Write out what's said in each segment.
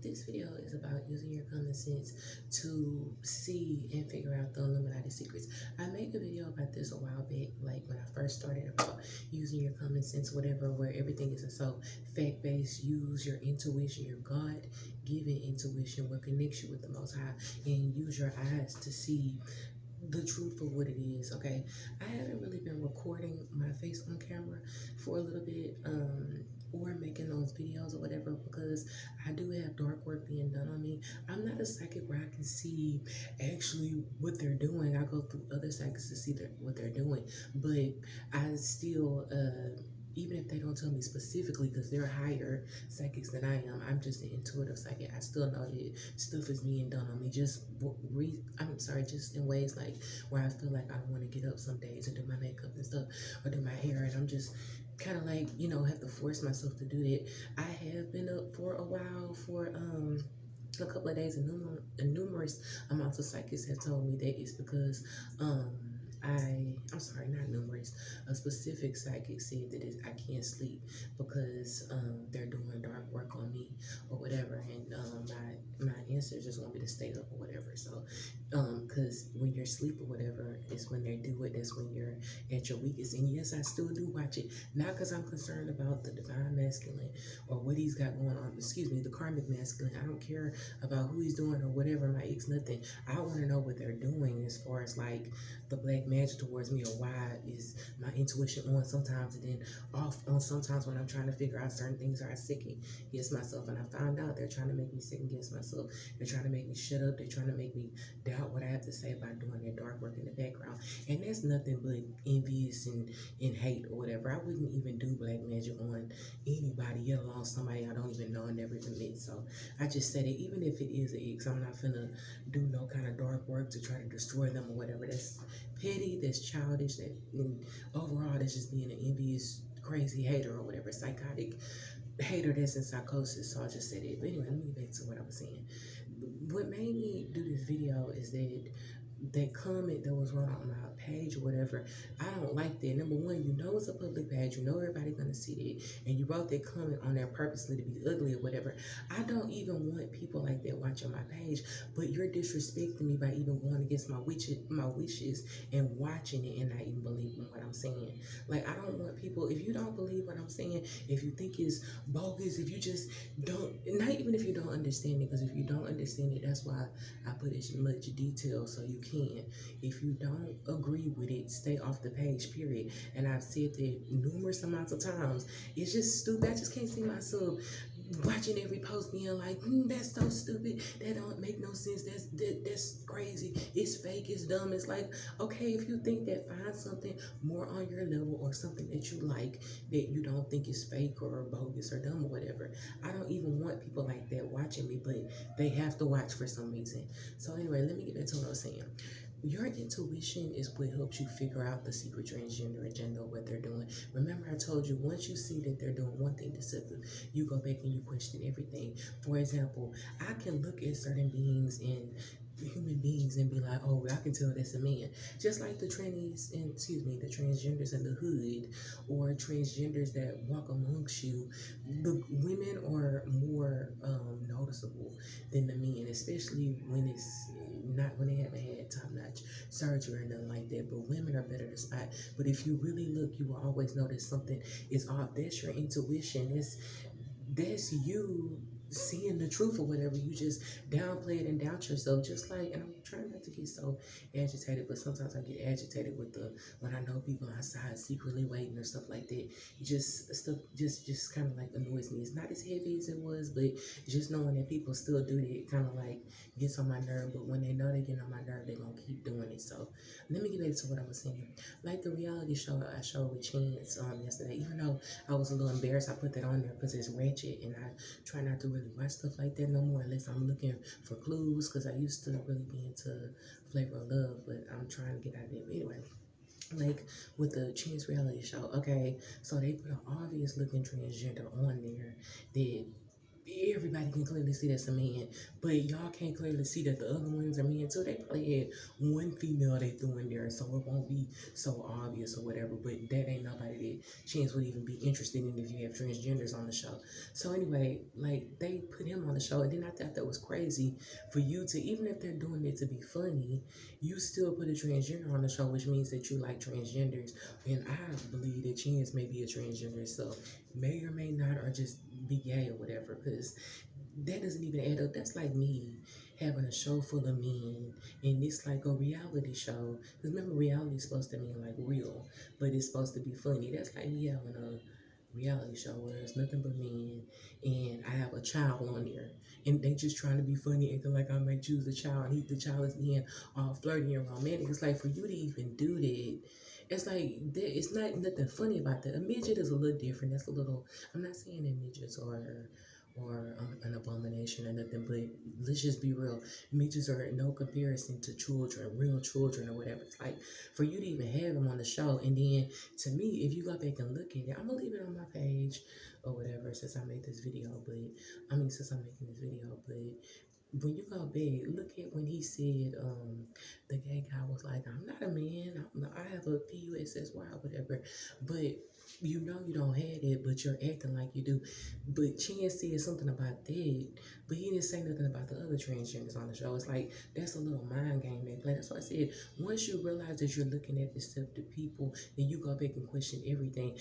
this video is about using your common sense to see and figure out the Illuminati secrets. I made a video about this a while back, like when I first started, about using your common sense, whatever, where everything isn't so fact-based. Use your intuition, your God-given intuition, what connects you with the Most High, and use your eyes to see the truth of what it is. Okay, I haven't really been recording my face on camera for a little bit, or making those videos or whatever, because I do have dark work being done on me. I'm not a psychic where I can see actually what they're doing. I go through other psychics to see what they're doing, but I still, even if they don't tell me specifically, because they're higher psychics than I am, I'm just an intuitive psychic. I still know that stuff is being done on me, just just in ways like where I feel like I don't want to get up some days and do my makeup and stuff, or do my hair, and I'm just kind of like, have to force myself to do that. I have been up for a while for a couple of days, and numerous amounts of psychics have told me that it's because I'm sorry, not numerous. A specific psychic said that I can't sleep because they're doing dark work on me or whatever, and my ancestors just want me to stay up or whatever. So, because when you're asleep or whatever is when they do it. That's when you're at your weakest. And yes, I still do watch it, not because I'm concerned about the divine masculine or what he's got going on. Excuse me, the karmic masculine. I don't care about who he's doing or whatever. My ex, nothing. I want to know what they're doing as far as like the black magic towards me, or why is my intuition on sometimes and then off on sometimes when I'm trying to figure out certain things, or I second guess myself. And I found out they're trying to make me second guess myself. They're trying to make me shut up. They're trying to make me doubt what I have to say by doing their dark work in the background. And that's nothing but envious and hate or whatever. I wouldn't even do black magic on anybody, yet alone somebody I don't even know and never even met. So I just said it, even if it is an ex, I'm not finna do no kind of dark work to try to destroy them or whatever. That's petty, that's childish, and overall that's just being an envious, crazy hater or whatever, psychotic hater that's in psychosis. So I just said it. But anyway, let me get back to what I was saying. What made me do this video is that comment that was wrong on my page or whatever. I don't like that. Number one, it's a public page, everybody's gonna see that, and you wrote that comment on there purposely to be ugly or whatever. I don't even want people like that watching my page, but you're disrespecting me by even going against my wishes and watching it and not even believing what I'm saying. Like, I don't want people, if you don't believe what I'm saying, if you think it's bogus, if you just don't, not even if you don't understand it, because if you don't understand it, that's why I put as much detail so you can. If you don't agree with it, stay off the page, period. And I've said that numerous amounts of times. It's just stupid. I just can't see myself watching every post being like, that's so stupid, that don't make no sense, that's crazy, it's fake, it's dumb. It's like, okay, if you think that, find something more on your level, or something that you like that you don't think is fake or bogus or dumb or whatever. I don't even want people like that watching me, but they have to watch for some reason. So anyway, let me get back to what I was saying. Your intuition is what helps you figure out the secret transgender agenda, what they're doing. Remember, I told you, once you see that they're doing one thing deceptive, you go back and you question everything. For example, I can look at certain beings and human beings and be like, oh, I can tell that's a man. Just like the the transgenders in the hood, or transgenders that walk amongst you. The women are more noticeable than the men, especially when it's not, when they haven't had top-notch surgery or nothing like that. But women are better to spot. But if you really look, you will always notice something is off. That's your intuition. That's you seeing the truth or whatever. You just downplay it and doubt yourself, just like, and I'm trying not to get so agitated, but sometimes I get agitated with when I know people outside secretly waiting or stuff like that. It just kind of like annoys me. It's not as heavy as it was, but just knowing that people still do that kind of like gets on my nerve. But when they know they get on my nerve, they're gonna keep doing it. So let me get back to what I was saying. Like the reality show I showed with Chance yesterday, even though I was a little embarrassed, I put that on there because it's ratchet, and I try not to really watch stuff like that no more unless I'm looking for clues, because I used to really be into Flavor of Love, but I'm trying to get out of it. But anyway, like with the Chance reality show, okay, so they put an obvious looking transgender on there that everybody can clearly see that's a man, but y'all can't clearly see that the other ones are men too. They probably had one female they threw in there, so it won't be so obvious or whatever. But that ain't nobody that Chance would even be interested in if you have transgenders on the show. So anyway, like they put him on the show, and then I thought that was crazy for you to, even if they're doing it to be funny, you still put a transgender on the show, which means that you like transgenders. And I believe that Chance may be a transgender, so may or may not, or just be gay or whatever, because that doesn't even add up. That's like me having a show full of men, and it's like a reality show. Because remember, reality is supposed to mean like real, but it's supposed to be funny. That's like me having a reality show where it's nothing but men, and I have a child on there, and they just trying to be funny, acting like I might choose the child, and the child is being all flirty and romantic. It's like for you to even do that. It's like it's not nothing funny about that. A midget is a little different. That's a little. I'm not saying that midgets or an abomination or nothing, but let's just be real. Midgets are no comparison to children, real children or whatever. It's like for you to even have them on the show, and then to me, if you go back and look at it, I'm gonna leave it on my page or whatever since I made this video. But since I'm making this video, but when you go back, look at when he said, the gay guy was like, I'm not a man, I have a PUSSY or whatever, but you know you don't have it, but you're acting like you do. But Chance said something about that, but he didn't say nothing about the other transgenders on the show. It's like, that's a little mind game they play. That's why I said, once you realize that you're looking at deceptive people, then you go back and question everything.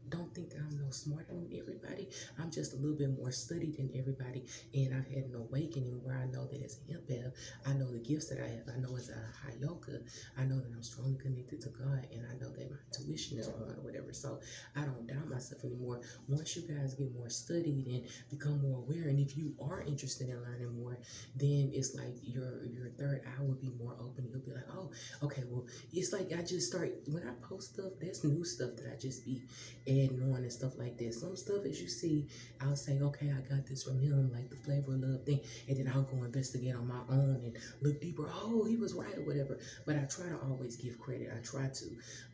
Don't think that I'm no smarter than everybody. I'm just a little bit more studied than everybody, and I've had an awakening where I know that as an empath, I know the gifts that I have. I know as a high yoga, I know that I'm strongly connected to God, and I know that my intuition is on or whatever. So I don't doubt myself anymore. Once you guys get more studied and become more aware, and if you are interested in learning more, then it's like your third eye will be more open. You'll be like, oh, okay, well, it's like I just start when I post stuff. That's new stuff that I just be adding on and stuff like that. Some stuff, as you see, I'll say, okay, I got this from him, like the flavor of love thing, and then I'll go investigate on my own and look deeper. Oh, he was right or whatever. But I try to always give credit. I try to.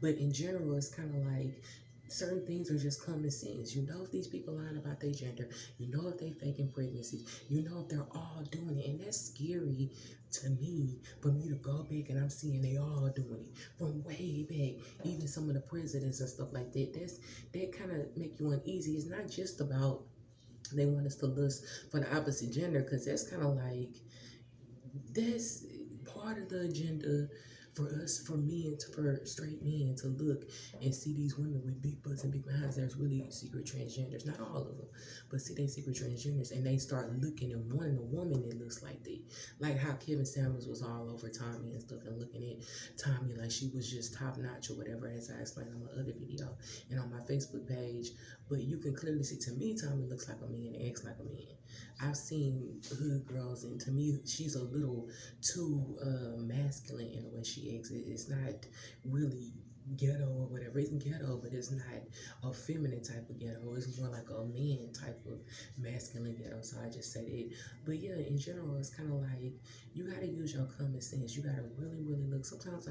But in general, it's kind of like certain things are just common sense. You know if these people lying about their gender. You know if they faking pregnancies. You know if they're all doing it. And that's scary to me, for me to go back and I'm seeing they all doing it from way back. Even some of the presidents and stuff like that. That kind of make you uneasy. It's not just about they want us to lust for the opposite gender, because that's kind of like that's part of the agenda for us, for men, for straight men to look and see these women with big butts and big behinds. There's really secret transgenders, not all of them, but see they secret transgenders, and they start looking and wanting a woman that looks like that. Like how Kevin Samuels was all over Tommy and stuff, and looking at Tommy like she was just top notch or whatever, as I explained on my other video and on my Facebook page. But you can clearly see, to me, Tommy looks like a man and acts like a man. I've seen hood girls, and to me, she's a little too masculine in the way she acts. It's not really ghetto or whatever. It's ghetto, but it's not a feminine type of ghetto. It's more like a man type of masculine ghetto. So I just said it. But yeah, in general, it's kind of like you gotta use your common sense. You gotta really, really look. Sometimes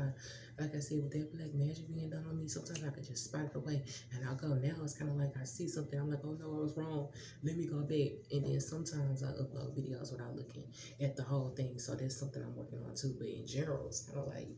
like I said, with that black magic being done on me, sometimes I could just spot it away and I'll go. Now it's kind of like I see something, I'm like, oh no, I was wrong. Let me go back. And then sometimes I upload videos without looking at the whole thing. So that's something I'm working on too. But in general, it's kind of like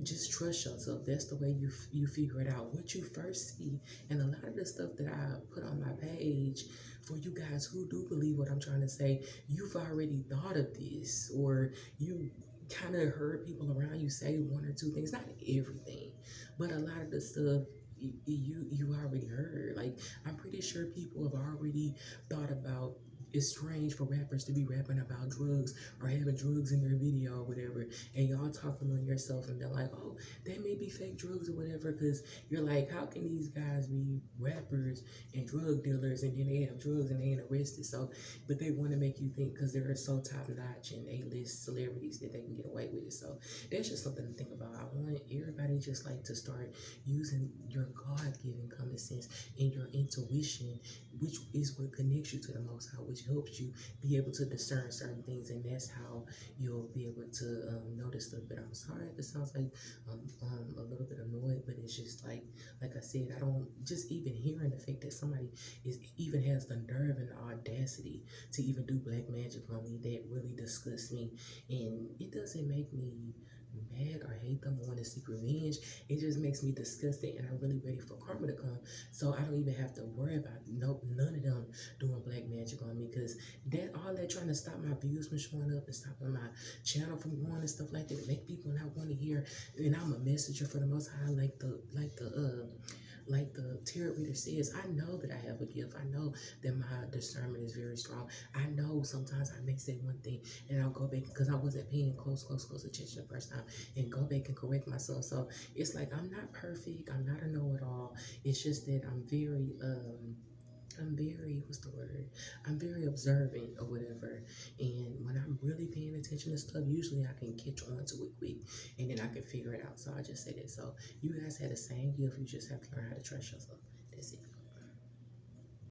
just trust yourself. That's the way you figure it out. What you first see, and a lot of the stuff that I put on my page, for you guys who do believe what I'm trying to say, you've already thought of this, or you kind of heard people around you say one or two things, not everything, but a lot of the stuff you already heard. Like, I'm pretty sure people have already thought about, it's strange for rappers to be rapping about drugs or having drugs in their video or whatever, and y'all talking on yourself and they're like, oh, they may be fake drugs or whatever, because you're like, how can these guys be rappers and drug dealers and then they have drugs and they ain't arrested? So, but they want to make you think because they're so top notch and A-list celebrities that they can get away with it. So that's just something to think about. I want everybody just like to start using your God-given common sense and your intuition, which is what connects you to the Most High, which which helps you be able to discern certain things, and that's how you'll be able to notice stuff. But I'm sorry if it sounds like a little bit annoyed, but it's just like I said, I don't just even hearing the fact that somebody is even has the nerve and the audacity to even do black magic on me, that really disgusts me, and it doesn't make me mad or hate them or want to seek revenge. It just makes me disgusted, and I'm really ready for karma to come, so I don't even have to worry about none of them doing black magic on me, because that all that trying to stop my views from showing up and stopping my channel from growing and stuff like that, make people not want to hear. And I'm a messenger for the Most High, like the tarot reader says. I know that I have a gift. I know that my discernment is very strong. I know sometimes I may say one thing and I'll go back because I wasn't paying close attention the first time, and go back and correct myself. So it's like I'm not perfect. I'm not a know-it-all. It's just that I'm very, what's the word? I'm very observant or whatever. And when I'm really paying attention to stuff, usually I can catch on to it quick and then I can figure it out. So I just say that. So you guys had the same gift. You just have to learn how to trust yourself.